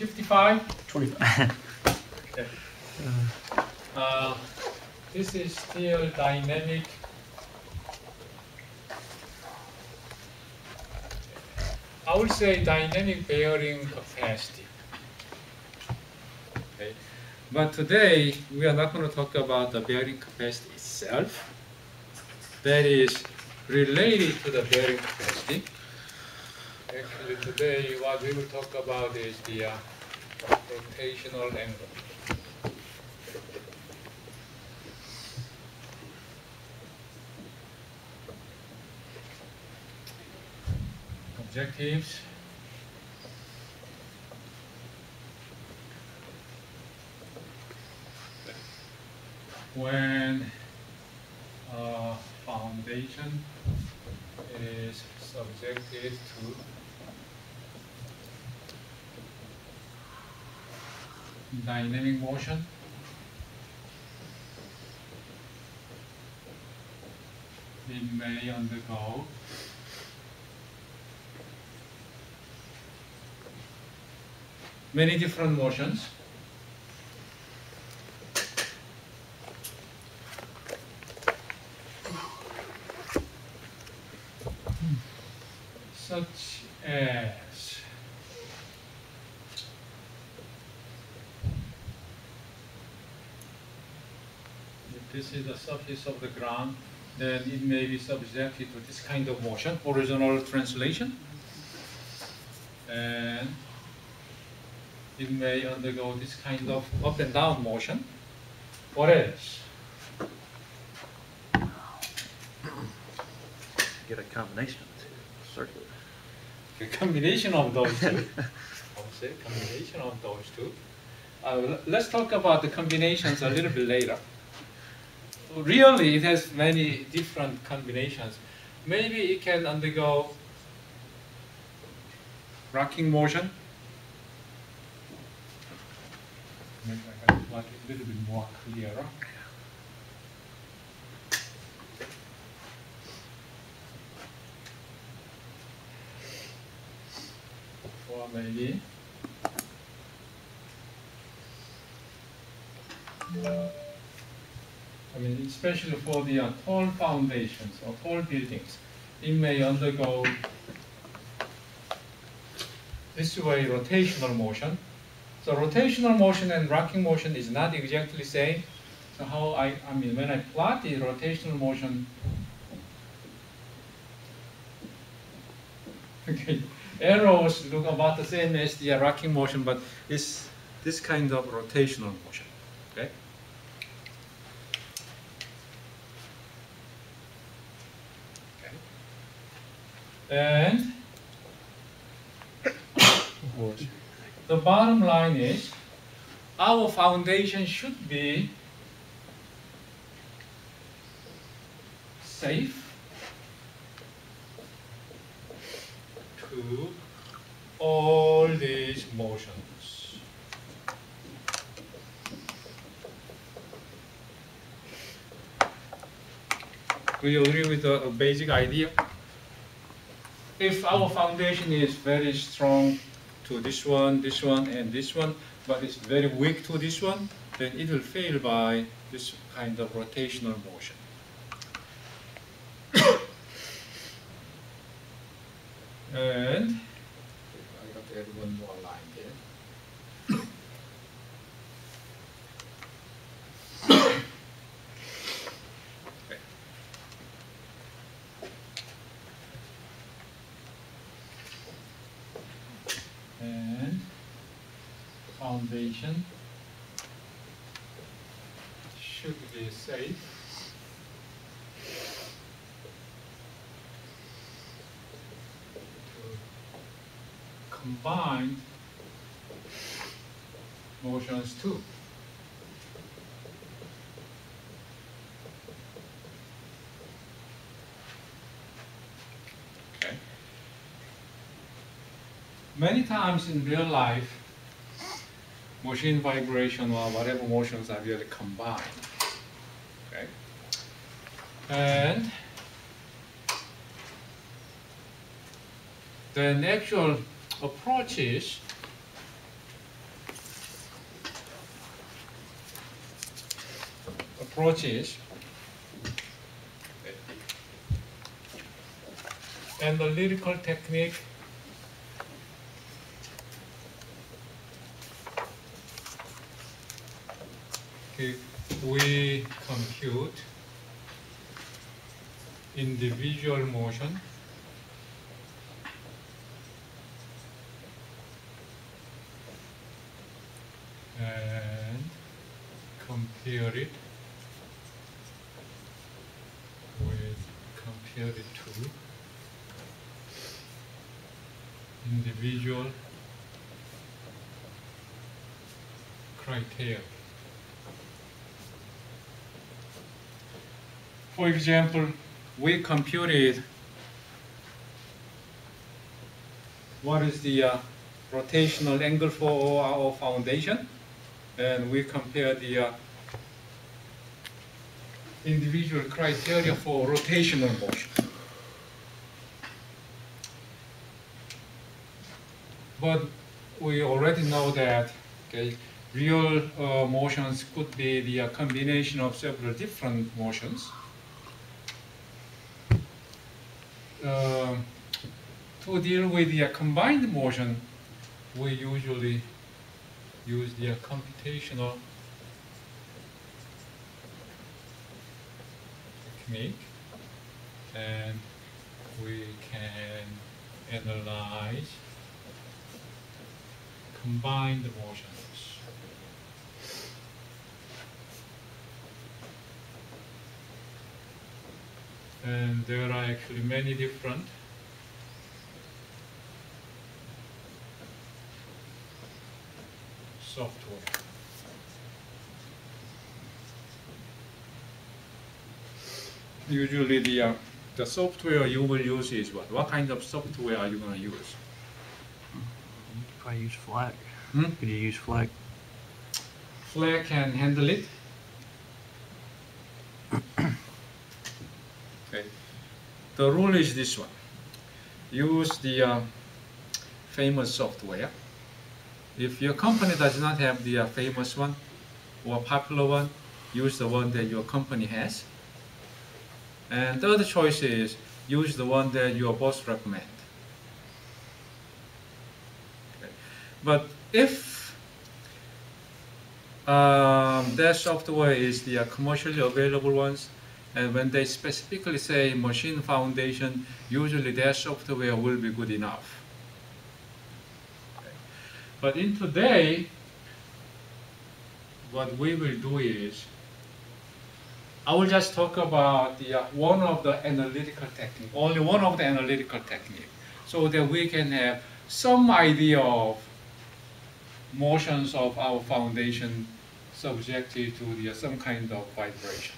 55? 25. Okay. This is still dynamic. I would say dynamic bearing capacity. Okay. But today we are not going to talk about the bearing capacity itself. That is related to the bearing capacity. Actually, today what we will talk about is the rotational angle. Objectives. When foundation is subjected to dynamic motion, it may undergo many different motions. Such as if this is the surface of the ground, then it may be subjected to this kind of motion, horizontal translation, and it may undergo this kind of up and down motion. What else? Get a combination of the two, circular. A combination of those two. I would say combination of those two. Let's talk about the combinations a little bit later. Really, it has many different combinations. Maybe it can undergo rocking motion. Maybe I can make it a little bit more clearer. Or maybe I mean, especially for the tall foundations or tall buildings, it may undergo this way rotational motion. So rotational motion and rocking motion is not exactly same. So how I mean, when I plot the rotational motion, okay, arrows look about the same as the rocking motion, but it's this kind of rotational motion. Okay. And the bottom line is our foundation should be safe to all these motions. Do you agree with the basic idea? If our foundation is very strong to this one, and this one, but it's very weak to this one, then it will fail by this kind of rotational motion. And I got to add one more line here. And foundation should be safe to combine motions too. Okay. Many times in real life, machine vibration or whatever motions are really combined. Okay? And the actual approach is approach is analytical technique we compute individual motion and compare it to individual criteria. For example, we computed what is the rotational angle for our foundation, and we compare the individual criteria for rotational motion. But we already know that real motions could be the combination of several different motions. To deal with the combined motion, we usually use the computational technique, and we can analyze combined motions. And there are actually many different software. Usually the software you will use is what? What kind of software are you going to use? You could probably use FLAC. Hmm? Could you use FLAC? FLAC can handle it. Okay. The rule is this one. Use the famous software. If your company does not have the famous one or popular one, use the one that your company has. And the other choice is use the one that your boss recommend. Okay. But if that software is the commercially available ones, and when they specifically say machine foundation, usually their software will be good enough. Okay. But in today, what we will do is, I will just talk about the one of the analytical technique, only one of the analytical technique, so that we can have some idea of motions of our foundation subjected to the some kind of vibration.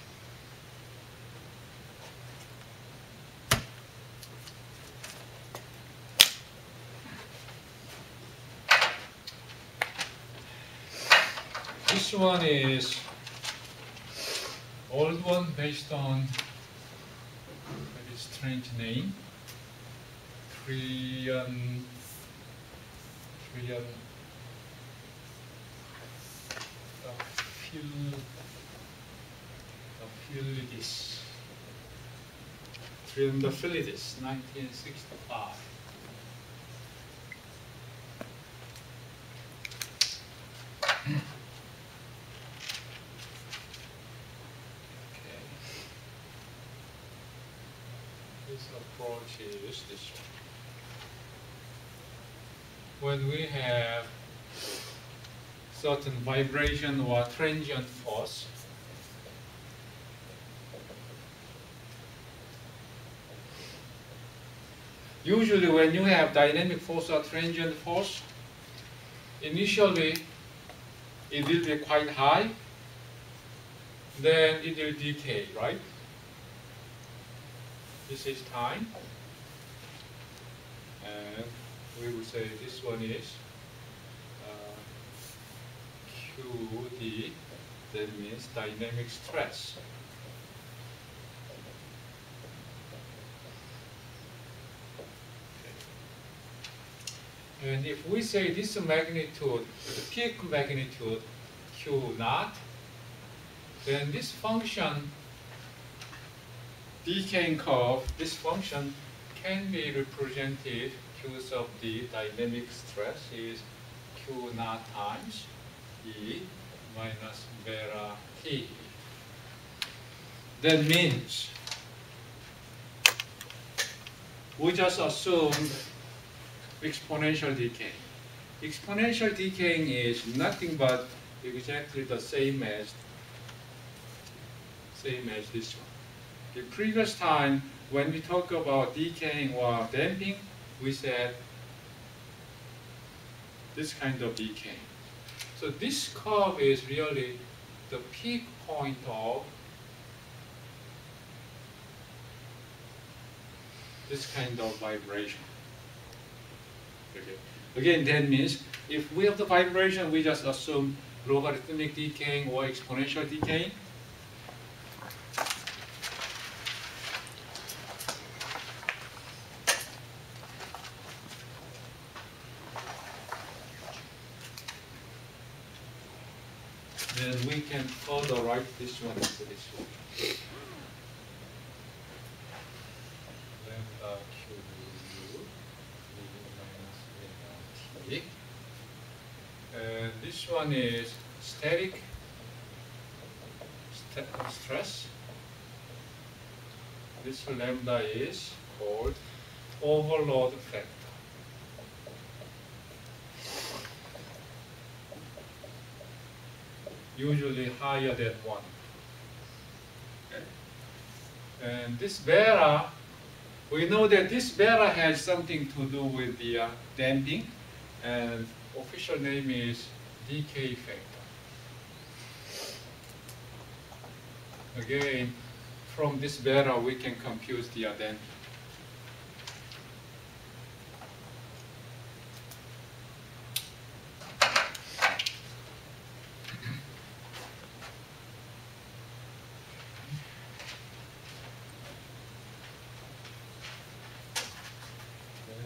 This one is old one based on a very strange name. Triandafyllidis, 1965. This approach is this one. When we have certain vibration or transient force, usually when you have dynamic force or transient force, initially it will be quite high, then it will decay, right? This is time, and we will say this one is QD, that means dynamic stress. Okay. And if we say this magnitude, the peak magnitude Q naught, then this function, decaying curve, this function can be represented Q sub D dynamic stress is Q naught times E minus beta T. That means we just assumed exponential decay. Exponential decaying is nothing but exactly the same as this one. The previous time when we talk about decaying or damping, we said this kind of decay. So this curve is really the peak point of this kind of vibration. Okay. Again, that means if we have the vibration, we just assume logarithmic decaying or exponential decaying. Then we can further write this one into this one. Lambda Q U minus beta T. And this one is static stress. This lambda is called overload factor. Usually higher than 1. Okay. And this beta, we know that this beta has something to do with the damping, and official name is decay factor. Again, from this beta we can compute the damping.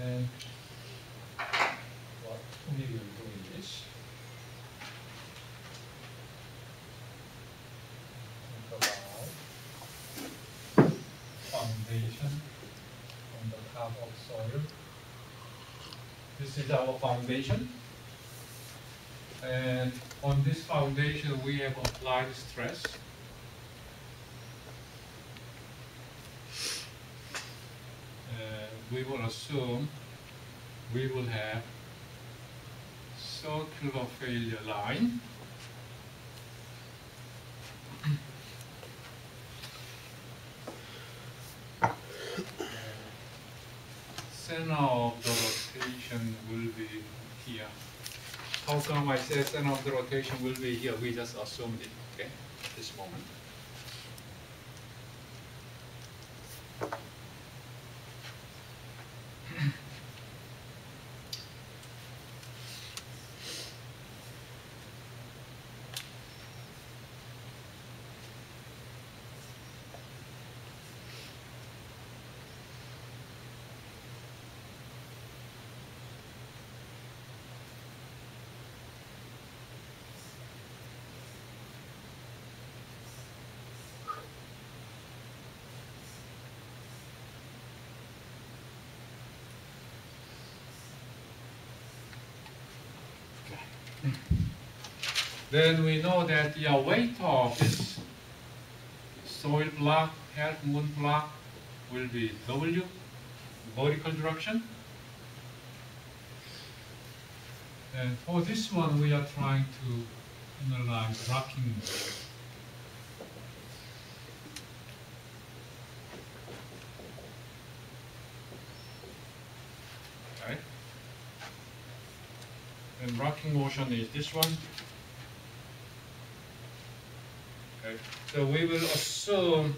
And what we will do is think about foundation on the top of soil. This is our foundation, and on this foundation we have applied stress. We will assume we will have circular failure line. Center of the rotation will be here. How come I said center of the rotation will be here? We just assumed it, okay, at this moment. Then we know that the weight of this soil block, half moon block, will be W, vertical direction. And for this one, we are trying to analyze rocking motion. Okay. And rocking motion is this one. Okay. So we will assume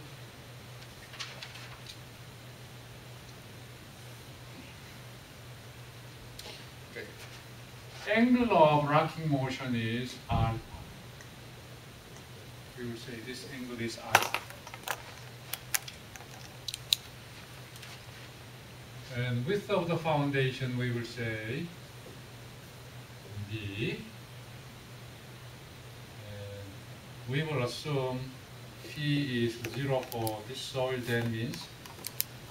angle of rocking motion is alpha. We will say this angle is alpha. And width of the foundation we will say D. And we will assume P is 0 for this soil, that means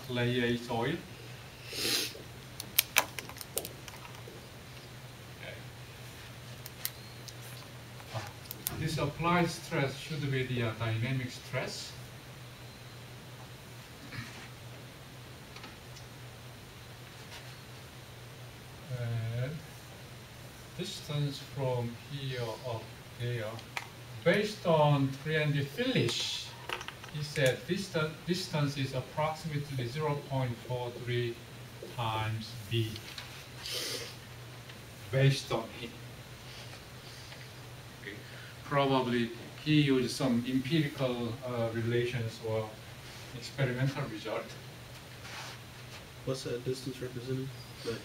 clay A soil. Okay. This applied stress should be the dynamic stress. And distance from here up there, based on 3D Phillips, he said distance is approximately 0.43 times B, based on him. Okay. Probably he used some empirical relations or experimental result. What's that distance represented? Like,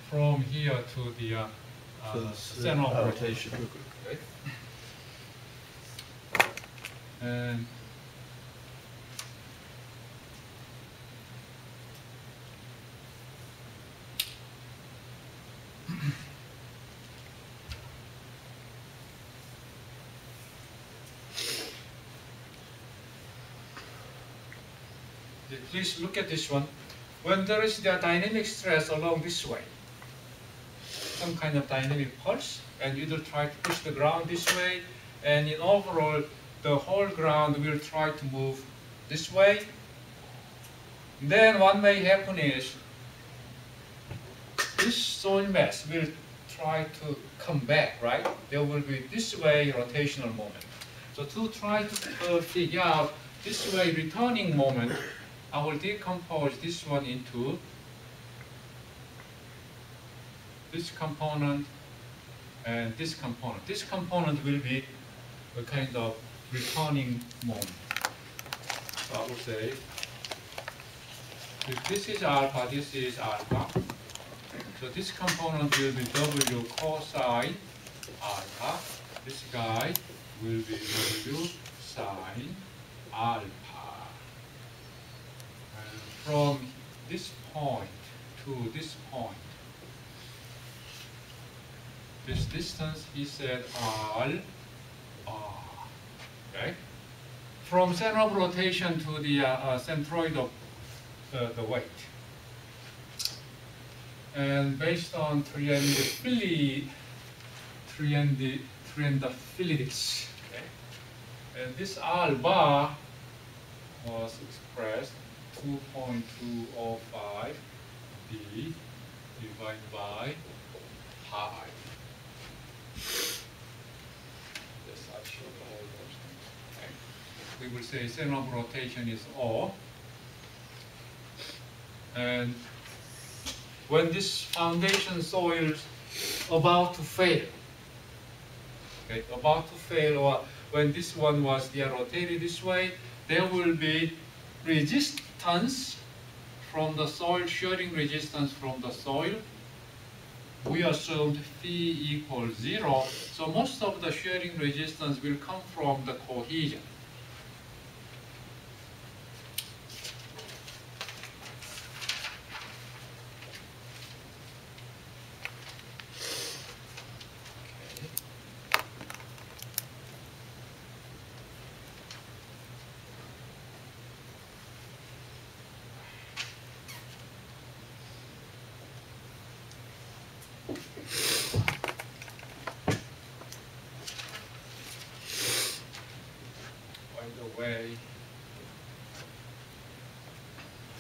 From here to the center of rotation. Okay. And please look at this one. When there is the dynamic stress along this way, some kind of dynamic pulse, and you will try to push the ground this way, and in overall, the whole ground will try to move this way. Then what may happen is, this soil mass will try to come back, right? There will be this way rotational moment. So to try to figure out this way returning moment, I will decompose this one into this component and this component. This component will be a kind of returning moment. So I will say, if this is alpha, this is alpha. So this component will be W cosine alpha. This guy will be W sine alpha. And from this point to this point, this distance he said R. Okay? From center of rotation to the centroid of the weight. And based on triandaphilides, okay? And this R bar was expressed 2.205 B divided by pi. Yes, I showed all those things. Okay. We will say center of rotation is O. And when this foundation soil is about to fail, okay, or when this one was rotated this way, there will be resistance from the soil, shearing resistance from the soil. We assumed phi equals 0, so most of the shearing resistance will come from the cohesion.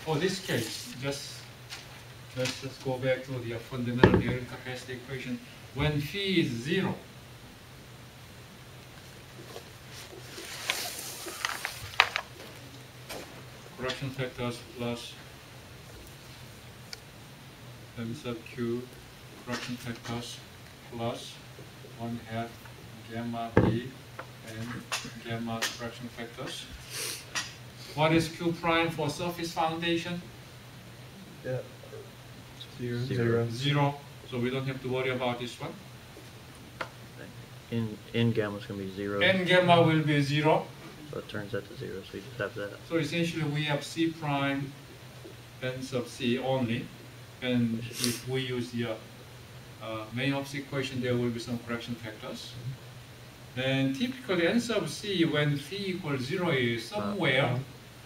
For this case, let's just go back to the fundamental bearing capacity equation. When phi is 0, correction factors plus m sub q correction factors plus 1/2 gamma b and gamma correction factors. What is Q prime for surface foundation? yeah. Zero. 0. So we don't have to worry about this one. N gamma is going to be 0. N gamma will be 0. So it turns out to 0, so you just have that. So essentially we have C prime N sub C only. And if we use the Mayhoff's equation, there will be some correction factors. And typically n sub c when phi equals 0 is somewhere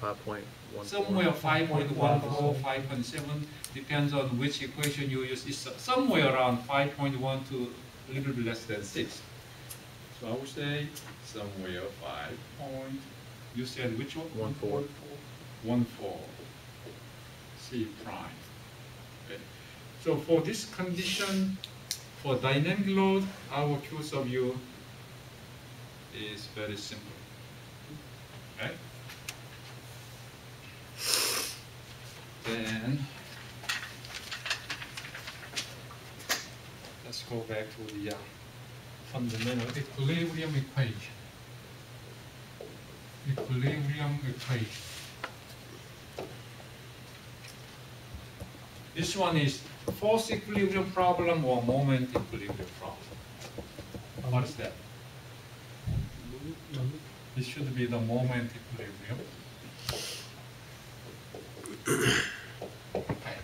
5.14. somewhere 5.14, 5.7, depends on which equation you use. It's somewhere around 5.1 to a little bit less than 6. So I would say somewhere 5 point, you said which one? 1.4. 1.4, C prime. Okay. So for this condition, for dynamic load, our Q sub U is very simple. Okay? Then let's go back to the fundamental equilibrium equation. This one is force equilibrium problem or moment equilibrium problem. What is that? This should be the moment equilibrium. Okay.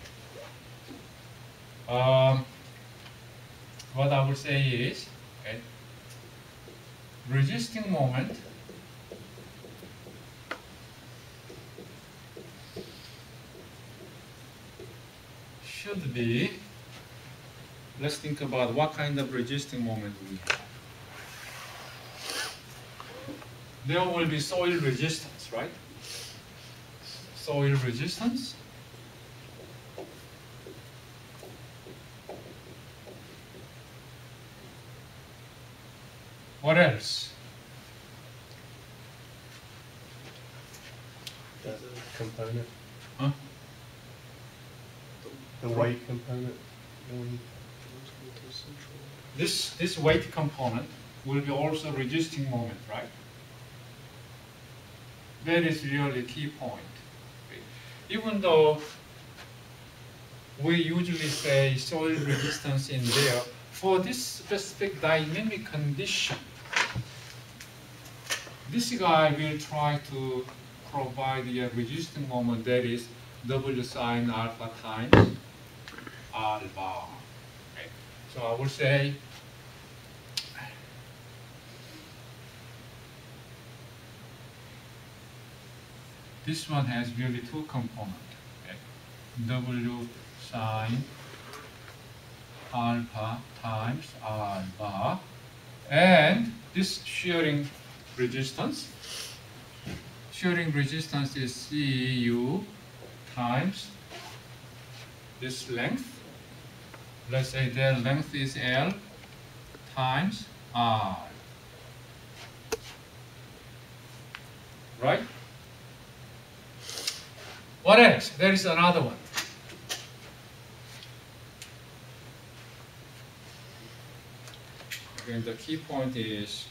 What I would say is, okay, resisting moment should be, let's think about what kind of resisting moment we have. There will be soil resistance, right? Soil resistance. What else? That component, Huh? the weight component. This weight component will be also resisting moment, right? That is really a key point. Okay. Even though we usually say soil resistance in there, for this specific dynamic condition, this guy will try to provide the resisting moment, that is W sine alpha times R bar. Okay. So I would say this one has really two components. Okay. W sine alpha times R bar, and this shearing resistance. Shearing resistance is Cu times this length. Let's say their length is L times R. Right? What else? There is another one. Again, the key point is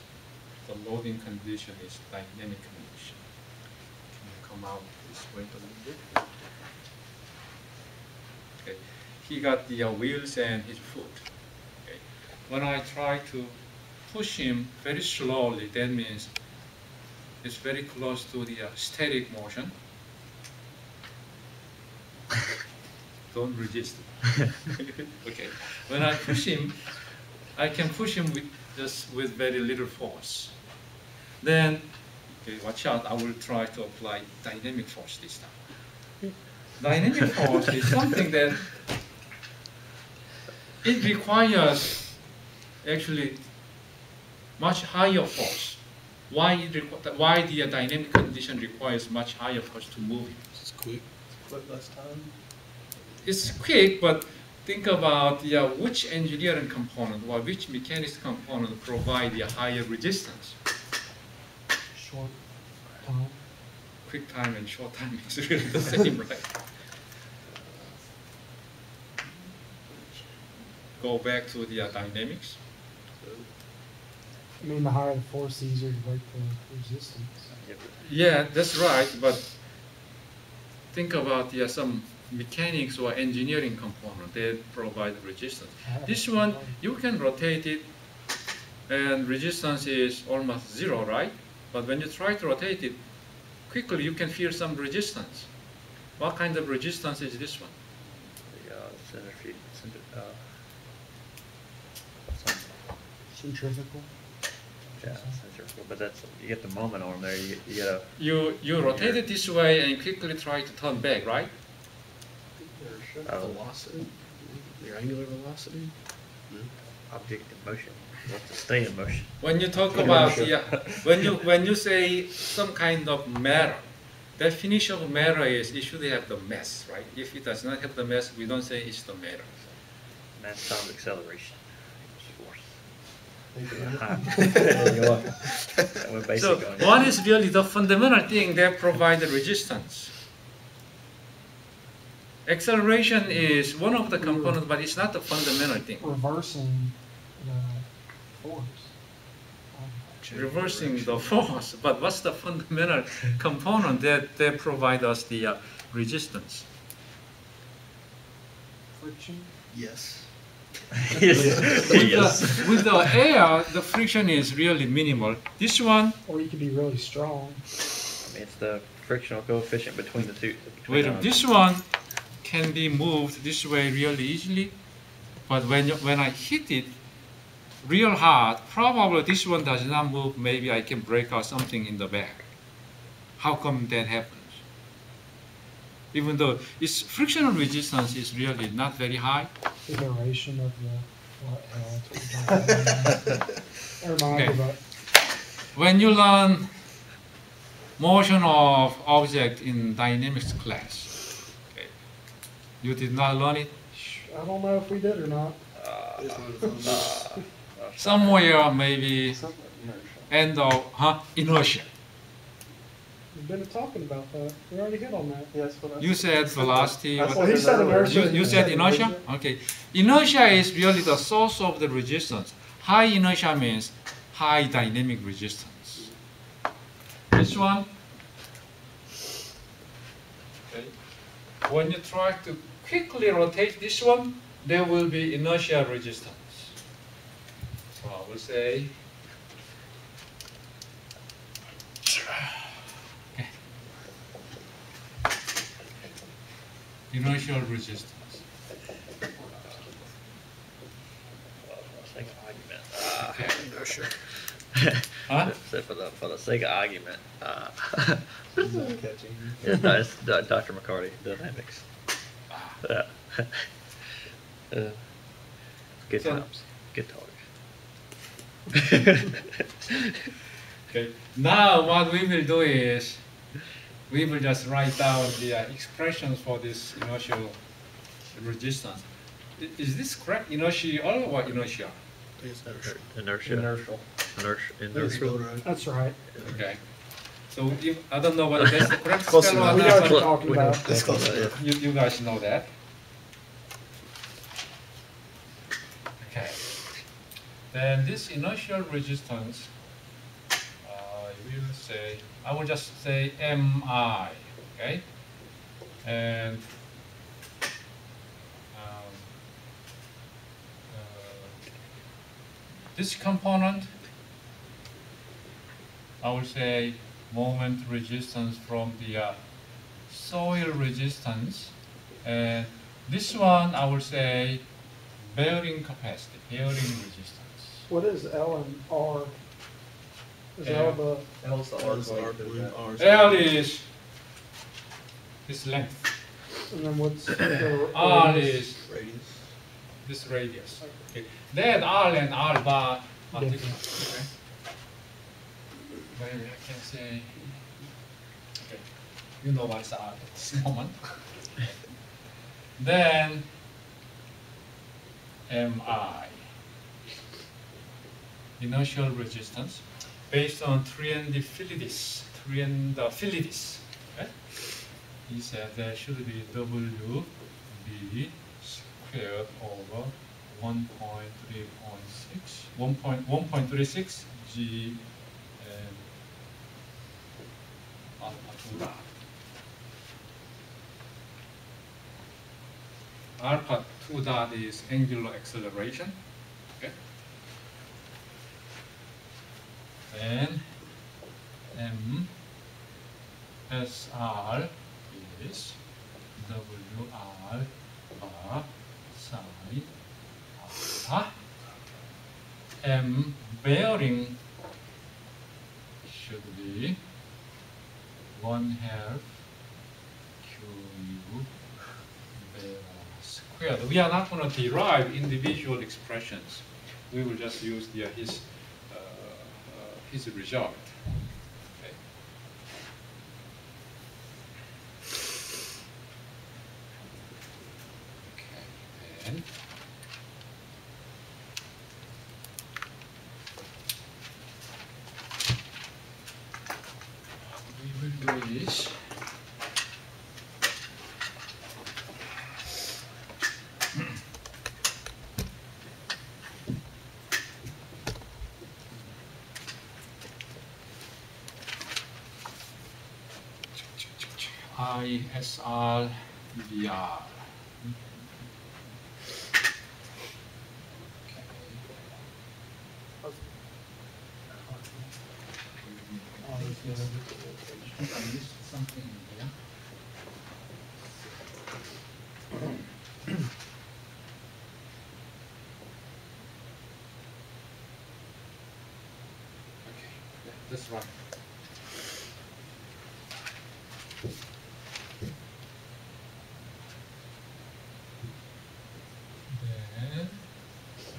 the loading condition is dynamic condition. Can you come out this way a little bit? Okay. He got the wheels and his foot. Okay. When I try to push him very slowly, that means it's very close to the static motion. Don't resist. Okay. When I push him, I can push him with very little force. Then, okay, watch out, I will try to apply dynamic force this time. Dynamic force is something that it requires actually much higher force. Why the dynamic condition requires much higher force to move it? It's quick. Quick less time. It's quick, but think about which engineering component or which mechanics component provide the higher resistance. Short time. Quick time and short time is really the same, right? Go back to the dynamics. I mean, the higher the force, the easier to break the resistance. Yeah, that's right, but think about some mechanics or engineering component that provide resistance. This one, you can rotate it and resistance is almost zero, right? But when you try to rotate it, quickly you can feel some resistance. What kind of resistance is this one? Centrifugal. Yeah, centrifugal, but that's, you get the moment arm there, you gotta, You rotate it this way and quickly try to turn back, right? Oh. Velocity, your angular velocity. object in motion, you have to stay in motion. When you talk about when you say some kind of matter, definition of matter is it should have the mass, right? If it does not have the mass, we don't say it's the matter. Mass times acceleration equals force. You're We're basic So on it. what is really the fundamental thing that provides the resistance? Acceleration is one of the components, but it's not the fundamental thing. Reversing the force. Reversing the force, but what's the fundamental component that provide us the resistance? Friction. Yes. Yes. With, Yes. with the air, the friction is really minimal. This one, Or you could be really strong. I mean, it's the frictional coefficient between the two. wait, this one can be moved this way really easily, but when I hit it real hard, probably this one does not move. Maybe I can break out something in the back. How come that happens? Even though its frictional resistance is really not very high. The duration of the never mind, Okay. but When you learn motion of object in dynamics class, okay, you did not learn it. I don't know if we did or not. Somewhere maybe end of inertia. We've been talking about that. We already hit on that. Yes, what I You said velocity. That's Well, he said inertia. You said inertia? Okay. Inertia is really the source of the resistance. High inertia means high dynamic resistance. This one. Okay. When you try to quickly rotate this one, there will be inertia resistance. So I will say. Okay. Inertial resistance. Sake of argument. Okay. Inertia. Huh? So for the sake of argument, Not catching. yeah, no, it's Dr. McCarty, dynamics. Good So- times, good talk. Okay. Now what we will do is we will just write down the expressions for this inertial resistance. Is this correct? Inertial or inertia? I think it's inertia. Inertia. Inertial. Inertial. That's right. Okay. So if, I don't know whether that's the correct Close spell or enough. We know what not, you're but talking about. That's close enough. you guys know that. Okay. Then this inertial resistance, I will just say Mi, okay? And this component, I will say moment resistance from the soil resistance, and this one I will say bearing capacity, bearing resistance. What is L and R? Is Yeah. L the L's the R's R are blue. blue, R's L are- is this length, and then what's the R radius? is Radius. this radius. Okay. Then R and R bar are Yeah. different. Okay. Maybe I can say. Okay. You know what's R at this moment. Then Mi, inertial resistance, based on Triandafilides. Okay? He said there should be W B squared over 1.36 G alpha 2 dot. Alpha 2 dot is angular acceleration. Okay. Then M SR is WR bar sine alpha. M bearing should be 1/2 QU squared. We are not going to derive individual expressions. We will just use his result. Okay. Okay. Then we will do this. ISR VR. I missed something here. Okay, that's right. Then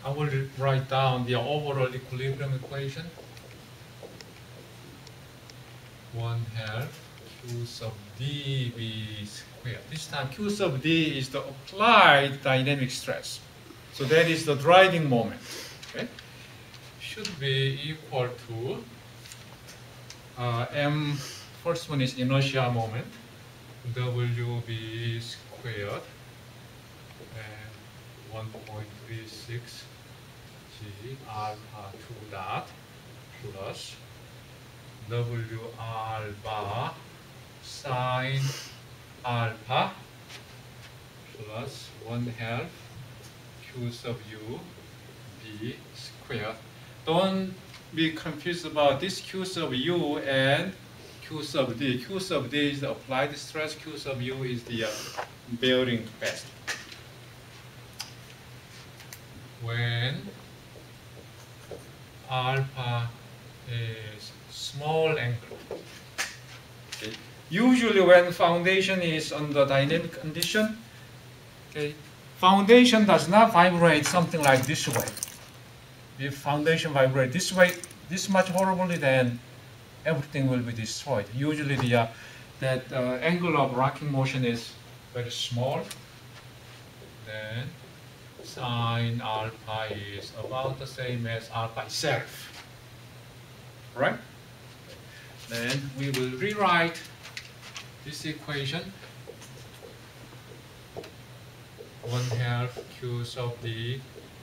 I will write down the overall equilibrium equation. 1/2 Q sub dV squared. This time Q sub D is the applied dynamic stress. So that is the driving moment. Okay? Should be equal to M, first one is inertia moment, WB squared, and 1.36 G alpha 2 dot plus W alpha sine alpha plus 1/2 Q sub U B squared. Don't be confused about this Q sub U and Q sub D. Q sub D is the applied stress, Q sub U is the bearing capacity. When alpha is small angle. Okay. Usually when foundation is under dynamic condition, okay, foundation does not vibrate something like this way. If foundation vibrate this way, this much horribly, then everything will be destroyed. Usually that angle of rocking motion is very small. Then sine alpha is about the same as alpha itself. Right? Then we will rewrite this equation. 1/2 Q sub D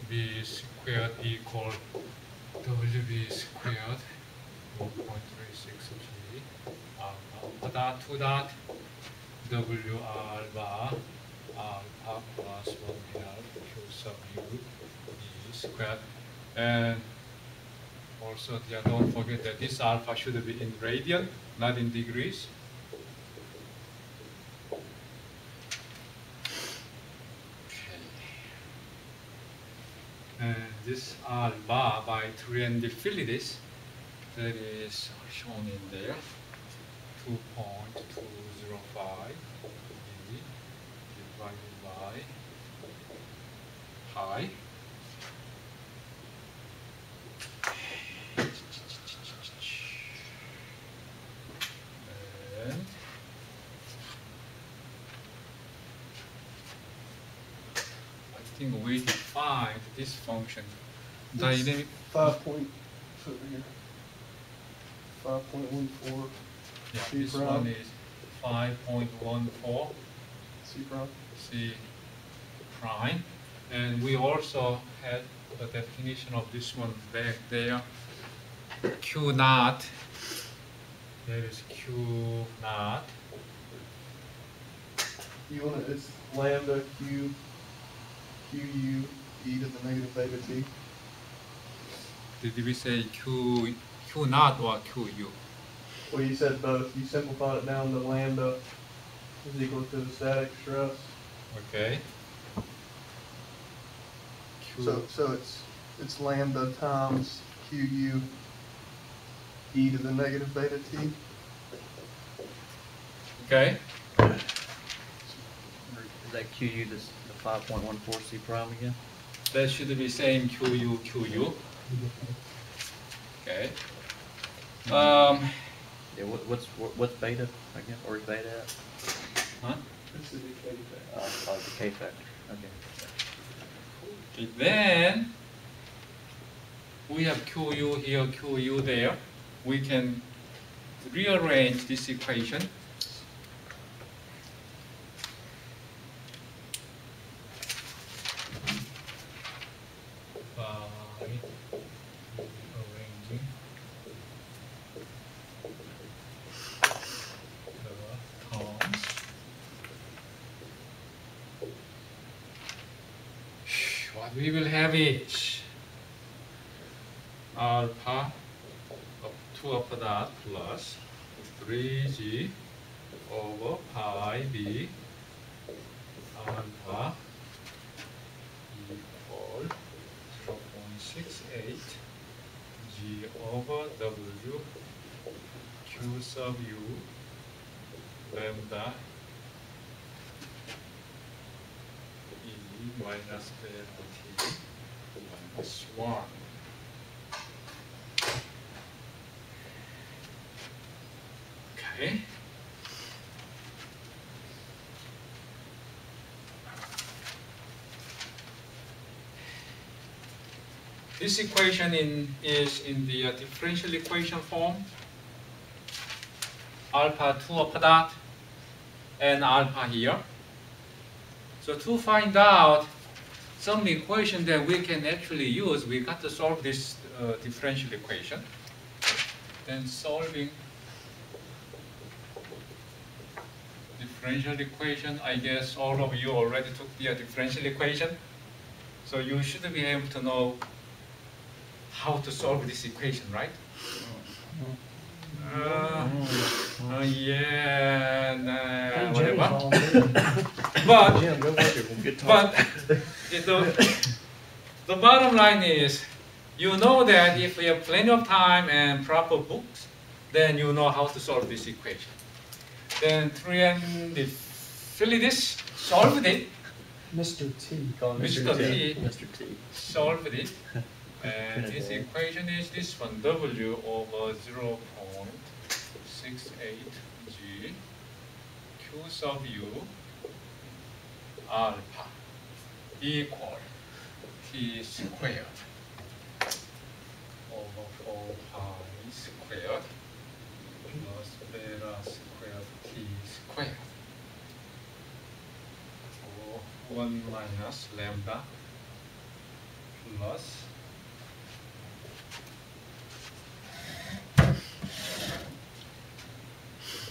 B squared equal WB squared 1.36 G alpha dot 2 dot W alpha plus 1/2 Q sub U B squared. And also, don't forget that this alpha should be in radian, not in degrees. Okay. And this alpha by Triandafilides, that is shown in there, 2.205 divided by pi. And I think we defined this function. Dynamic 5 point, over here. 5.14 Yeah, C this prime. one is 5.14 C prime. C prime. And we also had the definition of this one back there. Q naught. There is Q naught. You want it's lambda Q QU e to the negative beta t. Did we say Q naught or QU? Well, you said both. You simplified it down to lambda is equal to the static stress. Okay. Q, So it's lambda times QU e to the negative beta t. Okay. Is that QU the 5.14 C prime again? That should be same QU, QU. Okay. Yeah, what's beta again? Or is beta at? Huh? This is the k factor. The K factor. Okay. Okay, then we have QU here, QU there. We can rearrange this equation. By rearranging the terms. What we will have is alpha of 2 upper dot plus 3g over pi b alpha equal 0.68 g over w q sub u lambda e minus beta t minus 1. Okay. This equation is in the differential equation form. Alpha 2 upper dot and alpha here. So to find out some equation that we can actually use, we got to solve this differential equation. Then solving differential equation, I guess all of you already took the differential equation. So you should be able to know how to solve this equation, right? Yeah, nah, whatever. But Jim, go watch it. We'll get But talking. the bottom line is, you know that if you have plenty of time and proper books, then you know how to solve this equation. Then Philidis solved it. Mr. T. Call him Mr. T. Mr. T. Solved it. And this equation is this one, W over 0.68 G Q sub U alpha equal T squared over 4 pi squared plus beta squared T squared. So 1 minus lambda plus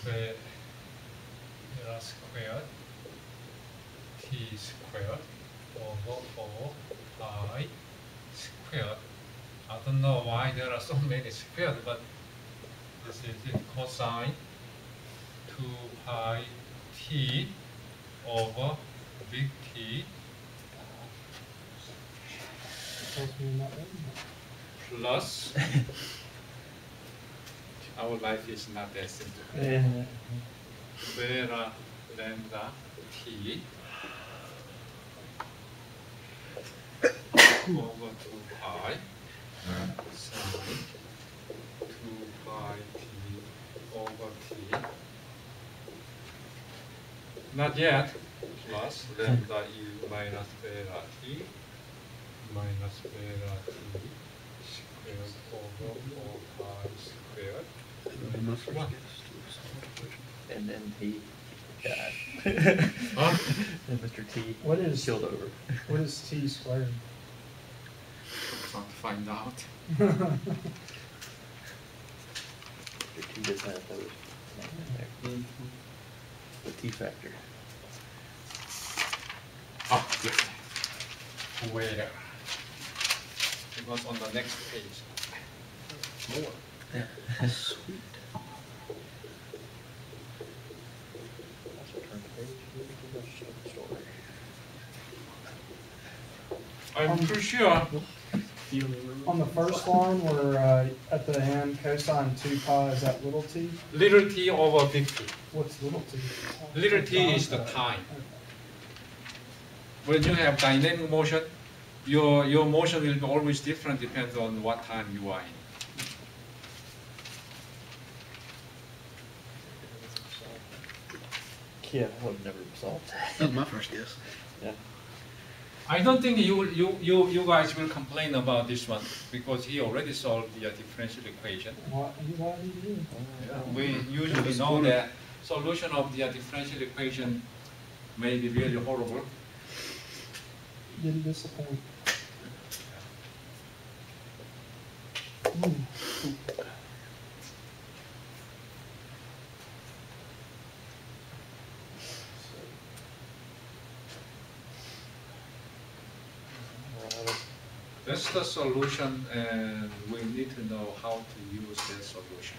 beta squared T squared over 4 pi squared. I don't know why there are so many squared, but this is it, cosine 2 pi t over big T plus our life is not that simple. Beta lambda T over 2 pi sine 2 pi T over T. Not yet. Plus lambda u minus beta T minus beta T squared over 4 pi squared. And then T died. Huh? And Mr. T What is killed over. what is T squared? Trying to find out. Mr. T doesn't have those. The T factor. Ah, good. Where? It was on the next page. More. Yeah. Sweet. Turn the page. I'm pretty sure You don't remember? On the first line where, at the end, cosine 2 pi, is that little t? Little t over big T. What's little t? Little t is the time. When you have dynamic motion, your motion will be always different depends on what time you are in. Yeah, I would never solved that. That was my first guess. I don't think you guys will complain about this one because he already solved the differential equation. Why do you do? We usually know that solution of the differential equation may be really horrible. Didn't disappoint. That's the solution, and we need to know how to use that solution.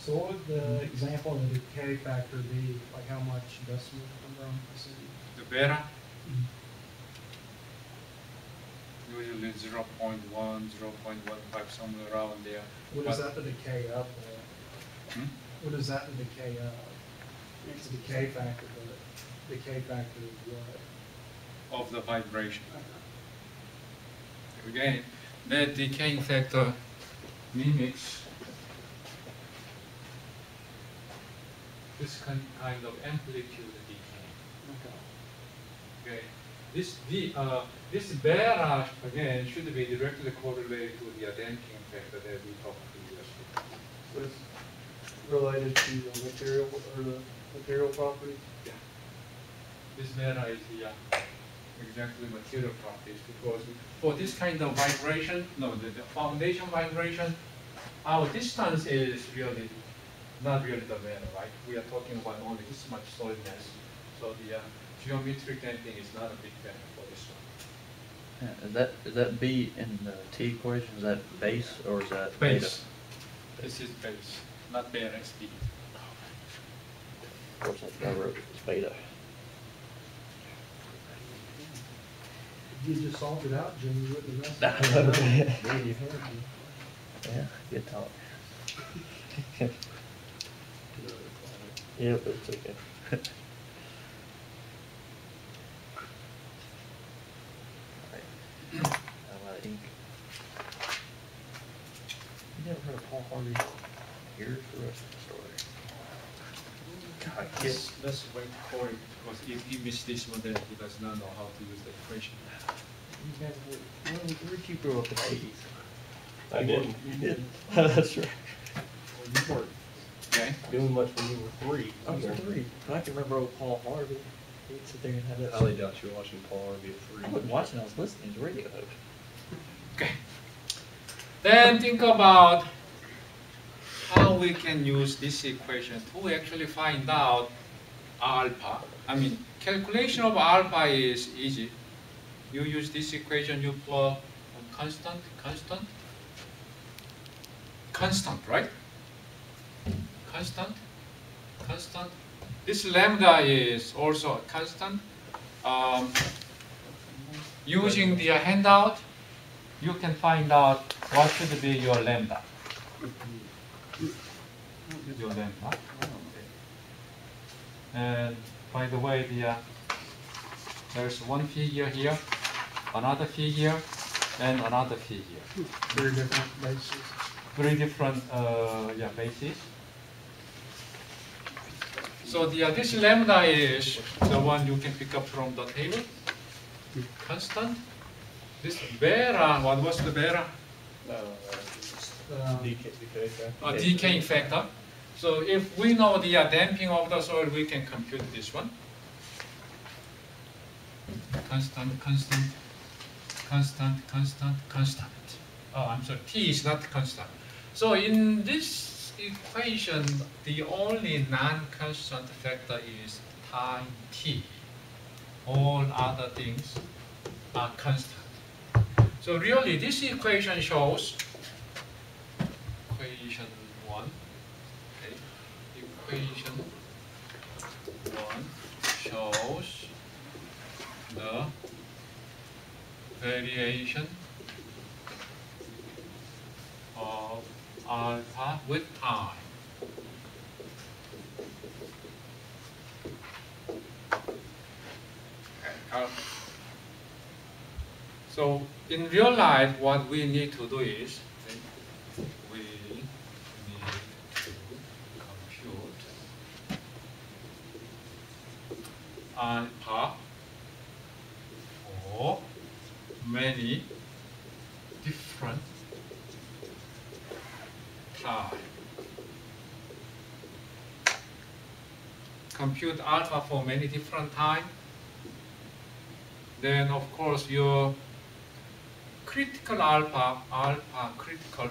So what would the example of the decay factor be? Like how much decimal number on percent? The beta, usually 0.1, 0.15, somewhere around there. What is that the decay of? Hmm? What is that the decay of? It's the decay factor, but decay factor is what? Of the vibration. Again, that decaying factor mimics this kind of amplitude decay. Okay, this beta again should be directly correlated to the damping factor that we talked previously. So it's related to the material or the material properties. This beta is the exactly material properties because for this kind of vibration, the foundation vibration, our distance is really not really the beta, right? We are talking about only this much solidness. So the geometric damping is not a big factor for this one. Yeah, is that B in the T equation? Is that base or is that Base. beta? This is base, not beta, it's B. Of course, I wrote it's beta. If you just solved it out, Jimmy, you wouldn't have messed it up. Yeah, good talk. Yeah, but it's okay. Alright. I'm out of ink. You never heard of Paul Harvey? Here's the rest of the story. God, Let's wait for it because if he missed this one, then he does not know how to use the equation. You never heard, where'd you grow up in the 80s? I didn't. You didn't? That's right. Well, you weren't Okay. doing much when you were 3. I was 3. I can remember old Paul Harvey. He'd sit there and have that. highly doubt you were watching Paul Harvey at I 3. wasn't watching, I was listening to the radio. Okay. Then think about how we can use this equation to actually find out alpha. I mean, calculation of alpha is easy. You use this equation, you plug constant, right? Constant. This lambda is also a constant. Using the handout, you can find out what should be your lambda. Your lambda. And by the way, there's one figure here, another figure, and another figure. Very different bases. Three different bases. So this lambda is the one you can pick up from the table. Constant. This beta, what was the beta? Decay factor. A decaying factor. So if we know the damping of the soil, we can compute this one. constant, constant, constant, constant, constant. Oh, I'm sorry, t is not constant. So in this equation, the only non-constant factor is time t. All other things are constant. So really, this equation shows equation 1. Okay. Equation 1 shows the variation of alpha with time. So in real life, what we need to do is we need to compute alpha for many different time. Compute alpha for many different time. Then of course your critical alpha critical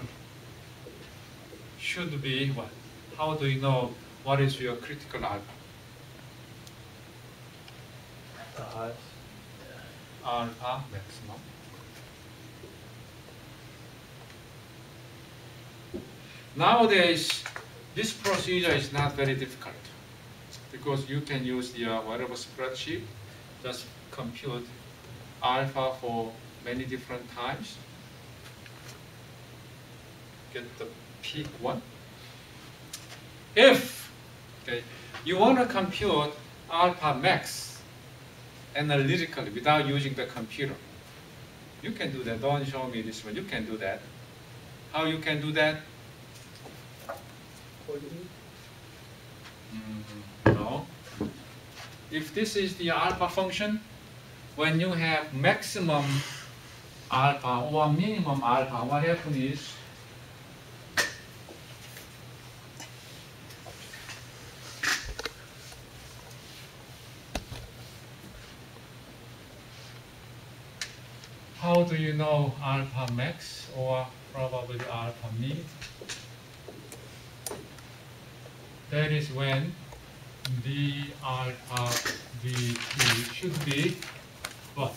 should be what? How do you know what is your critical alpha? The highest. Alpha maximum. Nowadays, this procedure is not very difficult because you can use the whatever spreadsheet, just compute alpha for many different times, get the peak one. If you want to compute alpha max analytically without using the computer, you can do that. Don't show me this one. You can do that. How you can do that? No. If this is the alpha function, when you have maximum alpha or minimum alpha, what happens is how do you know alpha max or probably alpha min? That is when the alpha dt should be what?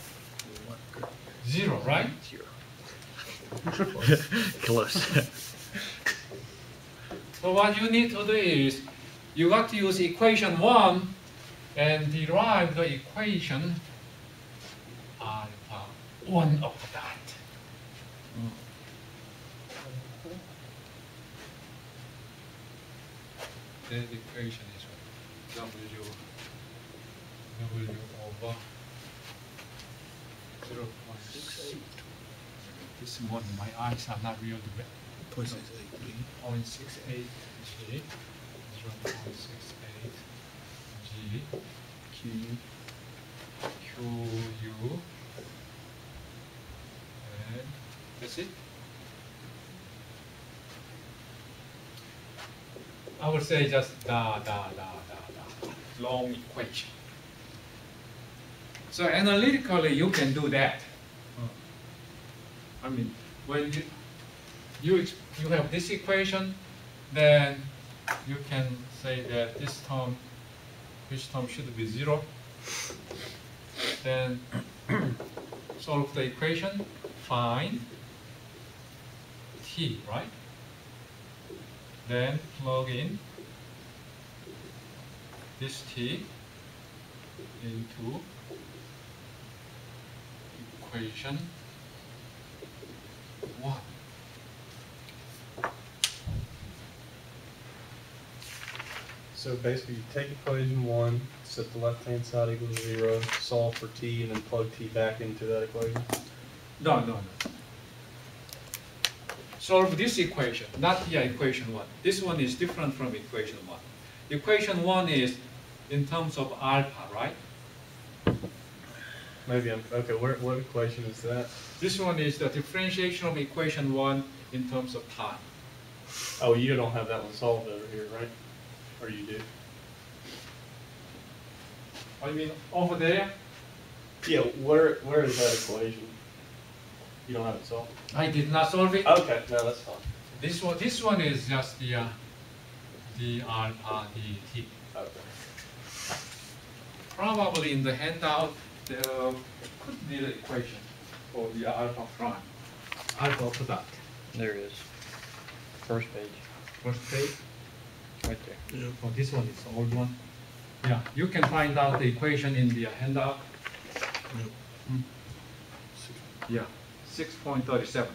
0, right? Close. So what you need to do is you got to use equation 1 and derive the equation alpha 1 of that. That equation is what? W over 0.68. This morning my eyes are not really wet. 0.68 G, 0.68 G, Q, U, and that's it. I would say just long equation. So analytically, you can do that. I mean, when you have this equation, then you can say that this term should be 0. Then solve the equation, find t, right? Then plug in this t into equation 1. So basically, you take equation 1, set the left-hand side equal to 0, solve for t, and then plug t back into that equation. No. Solve this equation, not the equation 1. This one is different from equation 1. Equation 1 is in terms of alpha, right? Maybe I'm okay. What equation is that? This one is the differentiation of equation 1 in terms of time. Oh, you don't have that one solved over here, right? Or you do? I mean, over there, Yeah, where is that equation? You don't have it solved? I did not solve it. Okay, no, that's fine. This one is just the alpha dt. Okay. Probably in the handout there could be the equation for the alpha prime, alpha product. There it is. First page, First page. right there. Oh, this one is the old one. Yeah, you can find out the equation in the handout. Mm. Yeah, 6.37.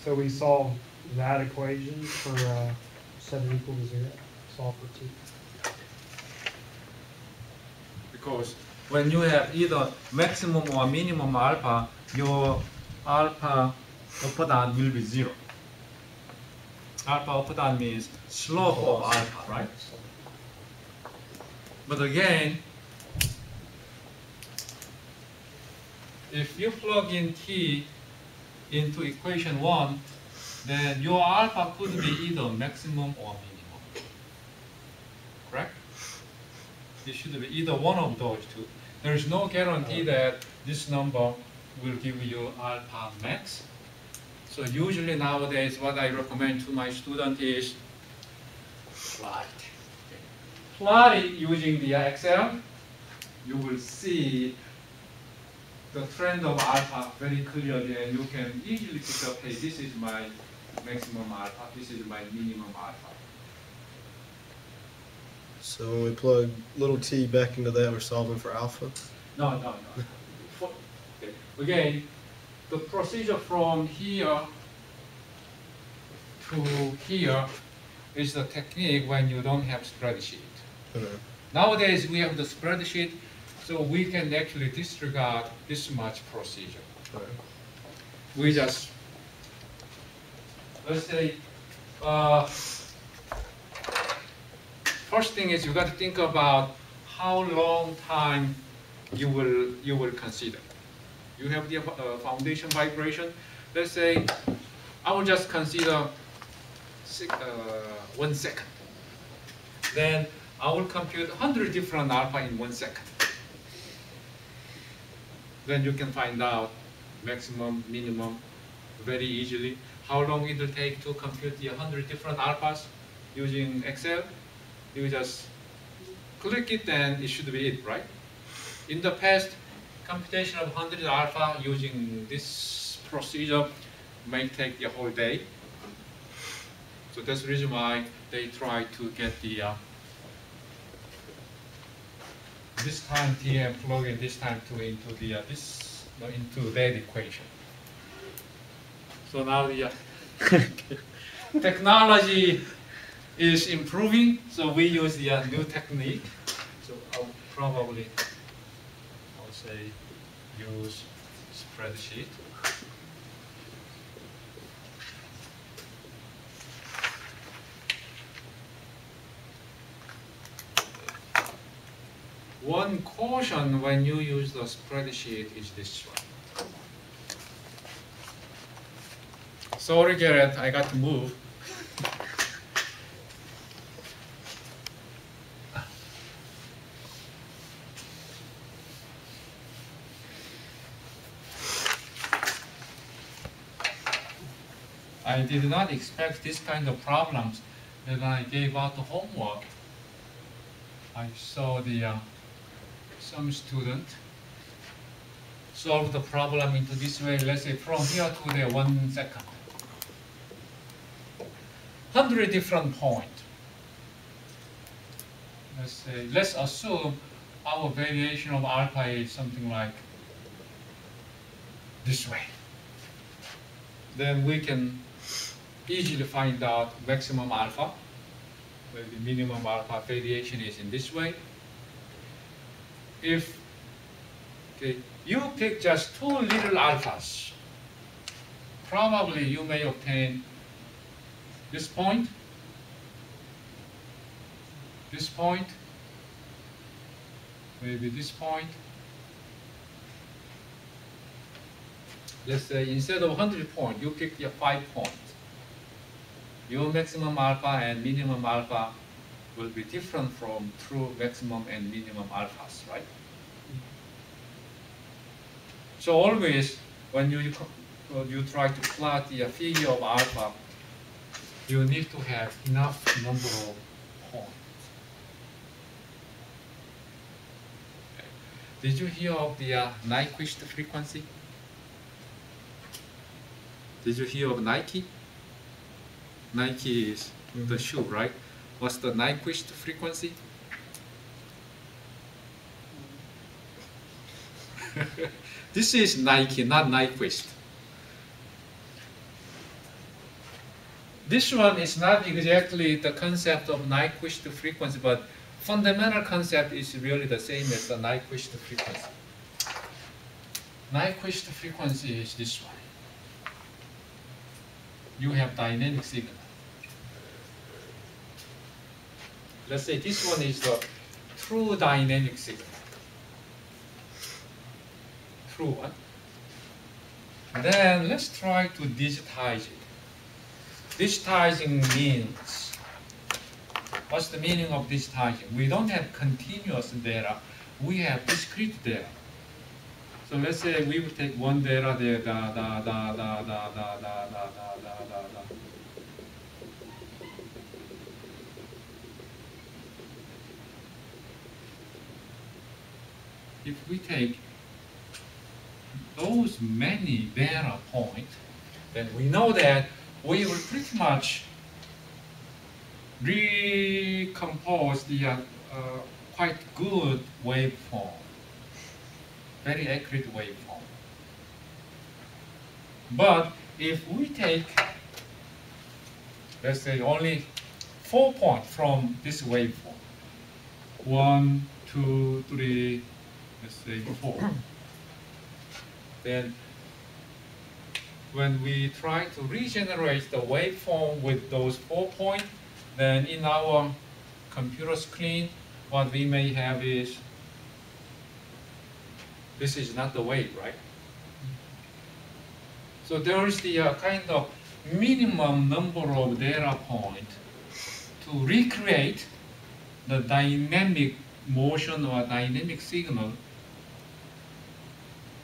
So we solve that equation for set it equal to 0, solve for t. Because when you have either maximum or minimum alpha, your alpha upper down will be 0. Alpha upper down means slope of alpha, right? But again, if you plug in t into equation 1, then your alpha could be either maximum or minimum. Correct? It should be either one of those two. There is no guarantee that this number will give you alpha max. So usually nowadays what I recommend to my student is plot it. Plot it using the Excel. You will see the trend of alpha very clearly, and you can easily pick up, hey, this is my maximum alpha, this is my minimum alpha. So when we plug little t back into that, we're solving for alpha. No. Okay. Again, the procedure from here to here is the technique when you don't have spreadsheet. Nowadays we have the spreadsheet, so we can actually disregard this much procedure. We just, let's say, first thing is you got to think about how long time you will consider. You have the foundation vibration. Let's say I will just consider 1 second. Then I will compute 100 different alpha in 1 second. Then you can find out maximum, minimum very easily. How long it will take to compute the 100 different alphas using Excel? You just click it and it should be it, right? In the past, computation of 100 alpha using this procedure may take the whole day. So that's the reason why they try to get the this time t and plug in this time to into the into that equation. So now the technology is improving, so we use the new technique. So I'll probably, I'll say, use spreadsheet. One caution when you use the spreadsheet is this one. Sorry, Garrett, I got to move. I did not expect this kind of problems when I gave out the homework. I saw the some student solve the problem into this way. Let's say from here to there 1 second. 100 different points. Let's say, let's assume our variation of alpha is something like this way. Then we can easily find out maximum alpha, where the minimum alpha variation is in this way. If you pick just 2 little alphas, probably you may obtain this point, maybe this point. Let's say instead of 100 points, you pick the 5 points. your maximum alpha and minimum alpha will be different from true maximum and minimum alphas, right? So always when you try to plot the figure of alpha, you need to have enough number of points. Okay. Did you hear of the Nyquist frequency? Did you hear of Nike? Nike is the shoe, right? What's the Nyquist frequency? This is Nike, not Nyquist. This one is not exactly the concept of Nyquist frequency, but fundamental concept is really the same as the Nyquist frequency. Nyquist frequency is this one. You have dynamic signal. Let's say this one is the true dynamic signal. True one. Then let's try to digitize it. Digitizing means, what's the meaning of digitizing? We don't have continuous data, we have discrete data. So let's say we would take one data there, da, da, da, da, da, da, da, da, da, da, da, da. If we take those many data points, then we know that we will pretty much recompose the quite good waveform, very accurate waveform. But if we take, let's say, only 4 points from this waveform, 1, 2, 3, let's say 4, then when we try to regenerate the waveform with those 4 points, then in our computer screen, what we may have is, this is not the wave, right? So there is the kind of minimum number of data points to recreate the dynamic motion or dynamic signal.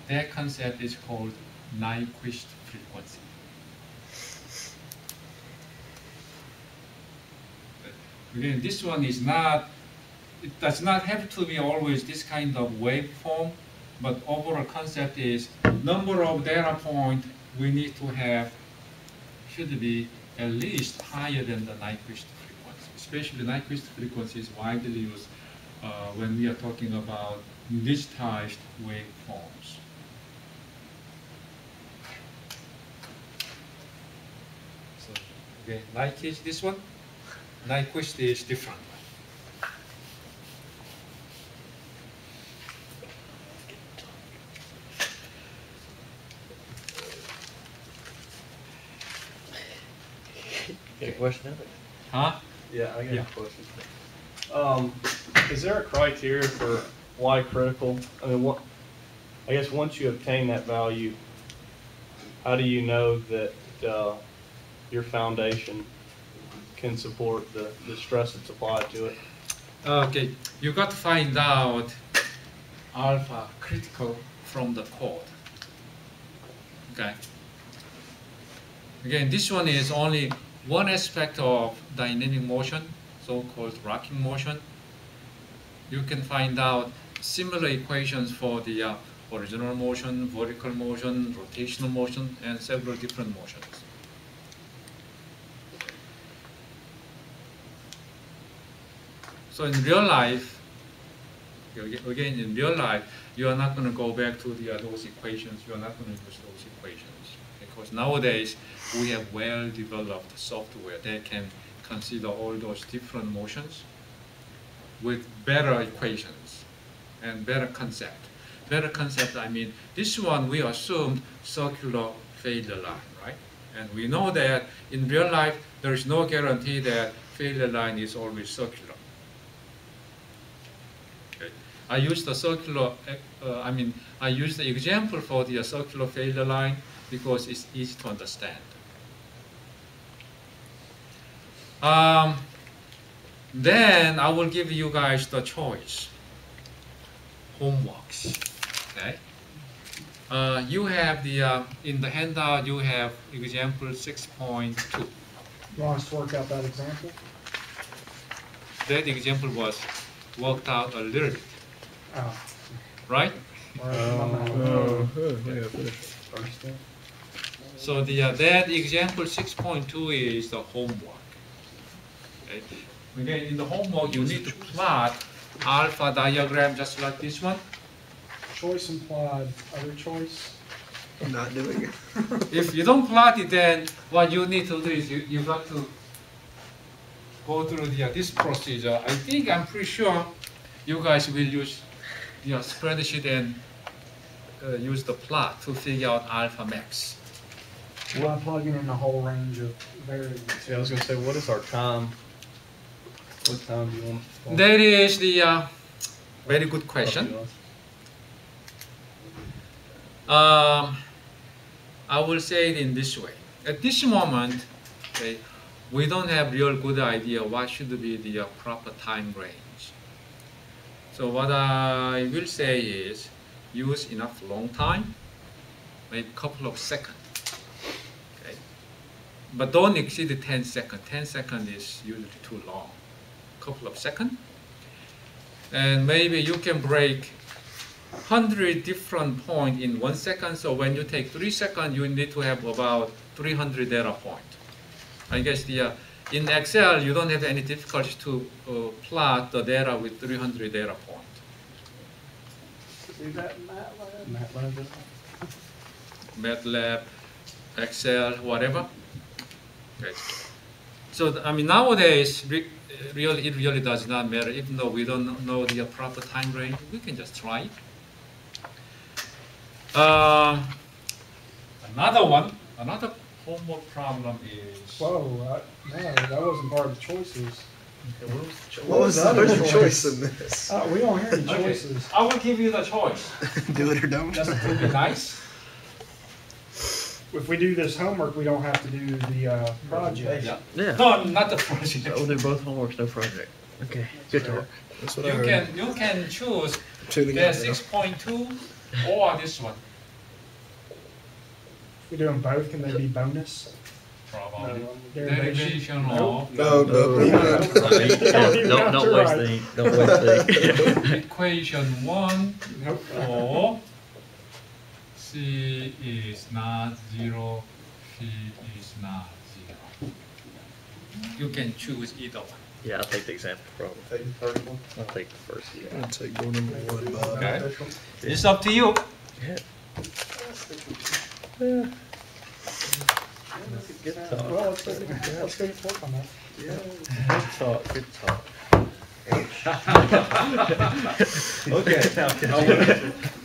That concept is called Nyquist frequency. Again, this one is not, it does not have to be always this kind of waveform, but overall concept is number of data points we need to have should be at least higher than the Nyquist frequency. Especially Nyquist frequency is widely used when we are talking about digitized waveforms. So again, Nike is this one, Nyquist is different. Got a question of it? Huh? Yeah, I got Yeah. a question. Is there a criteria for why critical? I mean, what? I guess once you obtain that value, how do you know that your foundation can support the stress that's applied to it? Okay, you got to find out alpha critical from the code. Okay. Again, this one is only one aspect of dynamic motion, so-called rocking motion. You can find out similar equations for the horizontal motion, vertical motion, rotational motion, and several different motions. So in real life, again, in real life, you are not going to go back to those equations. You are not going to use those equations. Because nowadays, we have well-developed software that can consider all those different motions with better equations and better concept. Better concept, I mean, this one we assumed circular failure line, right? And we know that in real life, there is no guarantee that failure line is always circular. Okay. I use the circular, I use the example for the circular failure line because it's easy to understand. Then I will give you guys the choice. Homeworks. Okay. You have the in the handout you have example 6.2. You want us to work out that example? That example was worked out a little bit, Oh. right? Oh, we gotta finish. So the that example 6.2 is the homework. Okay. Again, in the homework you need to plot alpha diagram just like this one. Choice implied, other choice. I'm not doing it. If you don't plot it, then what you need to do is you got to go through this procedure. I'm pretty sure you guys will use spreadsheet and use the plot to figure out alpha max. We're plugging in a whole range of variables. Yeah, I was gonna say, what is our time? What time do you want? That is the very good question. I will say it in this way. At this moment, okay, we don't have real good idea what should be the proper time range. So what I will say is use enough long time, maybe a couple of seconds. Okay. But don't exceed 10 seconds. 10 seconds is usually too long. Couple of seconds. And maybe you can break 100 different points in 1 second. So when you take 3 seconds, you need to have about 300 data points. I guess in Excel, you don't have any difficulty to plot the data with 300 data points. Do that in MATLAB? MATLAB, Excel, whatever. Okay. So nowadays, it really does not matter. Even though we don't know the proper time range, we can just try it. Another homework problem is. Whoa, no, that wasn't part of the choices. What was the other choice in this? We don't hear any Okay, choices. I will give you the choice. Do it or don't. Just to be nice. If we do this homework, we don't have to do the project. Yeah. Yeah. No, not the project. We'll do both homeworks, no project. Okay, good talk. That's what I heard. You can choose Tuning the out now. 6.2 or this one. If we do them both, can they be bonus? Probably. Derivation? Derivation of No, Don't waste the ink. Don't waste the ink. equation 1 Nope. or C is not 0, P is not 0. You can choose either one. Yeah, I'll take the example problem. Take the first one. I'll take the first. I'll take door number 1, Bob. Okay. Official. It's up to you. Good talk. Well, let's go work on that. Good talk. Good talk. Okay.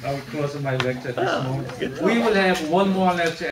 I will close my lecture this morning. We will have one more lecture